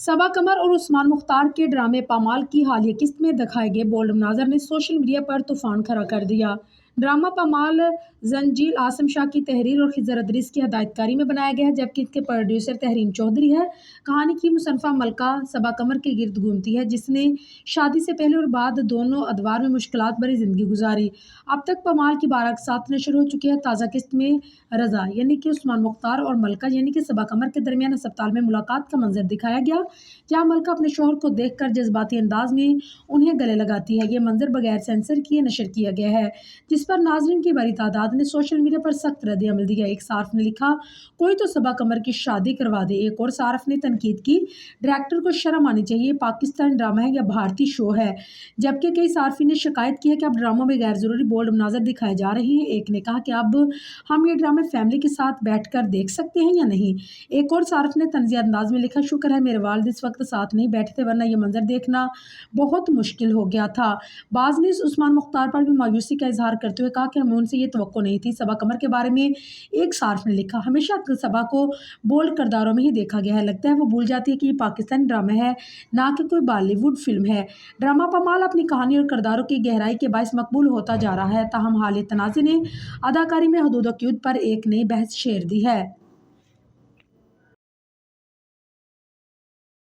सबा कमर और उस्मान मुख्तार के ड्रामे पामाल की हालिया किस्त में दिखाए गए बोल्ड मनाजर ने सोशल मीडिया पर तूफान खड़ा कर दिया। ड्रामा पामाल जंजील आसम शाह की तहरीर और खिजर अदरीस की हदायतकारी में बनाया गया है, जबकि इसके प्रोड्यूसर तहरीन चौधरी है। कहानी की मुसन्फा मलका सबा कमर के गिर्द घूमती है, जिसने शादी से पहले और बाद दोनों अदवार में मुश्किलात भरी जिंदगी गुजारी। अब तक पामाल की 12 साथ नशर हो चुकी है। ताज़ा किस्त में रजा यानी कि उस्मान मुख्तार और मलका यानी कि सबा कमर के दरमियान अस्पताल में मुलाकात का मंजर दिखाया गया, जहाँ मलका अपने शोहर को देखकर जज्बाती अंदाज में उन्हें गले लगाती है। ये मंजर बगैर सेंसर किए नशर किया गया है, जिस पर नाजरीन की बड़ी तादाद ने सोशल मीडिया पर सख्त रद्द अमल दिया। एक सार्फ ने लिखा, कोई तो सबा कमर की शादी करवा दे। एक और सार्फ ने तनकीद की, डायरेक्टर को शर्म आनी चाहिए, पाकिस्तान ड्रामा है या भारतीय शो है। जबकि कई सार्फी ने शिकायत की है कि अब ड्रामों में गैर जरूरी बोल्ड मनाजर दिखाए जा रहे हैं। एक ने कहा कि अब हम ये ड्रामे फैमिली के साथ बैठकर देख सकते हैं या नहीं। एक और सार्फ ने तंज़िया अंदाज में लिखा, शुक्र है मेरे वालिद इस वक्त साथ नहीं बैठे थे, वरना ये मंजर देखना बहुत मुश्किल हो गया था। बाज़ ने उस्मान मुख्तार पर भी मायूसी का इजहार करते हुए कहा कि हमें उनसे ये तवक्को नहीं थी। सबा कमर के बारे में एक सार्फ ने लिखा, हमेशा सबा को बोल्ड किरदारों में ही देखा गया है, लगता है वो भूल जाती है कि ये पाकिस्तानी ड्रामा है, ना कि कोई बॉलीवुड फिल्म है। ड्रामा पामाल अपनी कहानी और किरदारों की गहराई के बायस मकबूल होता जा रहा है, ताहम हाल तनाज़े ने अदाकारी में हदूद-ओ-क़यूद पर एक नई बहस छेड़ दी है।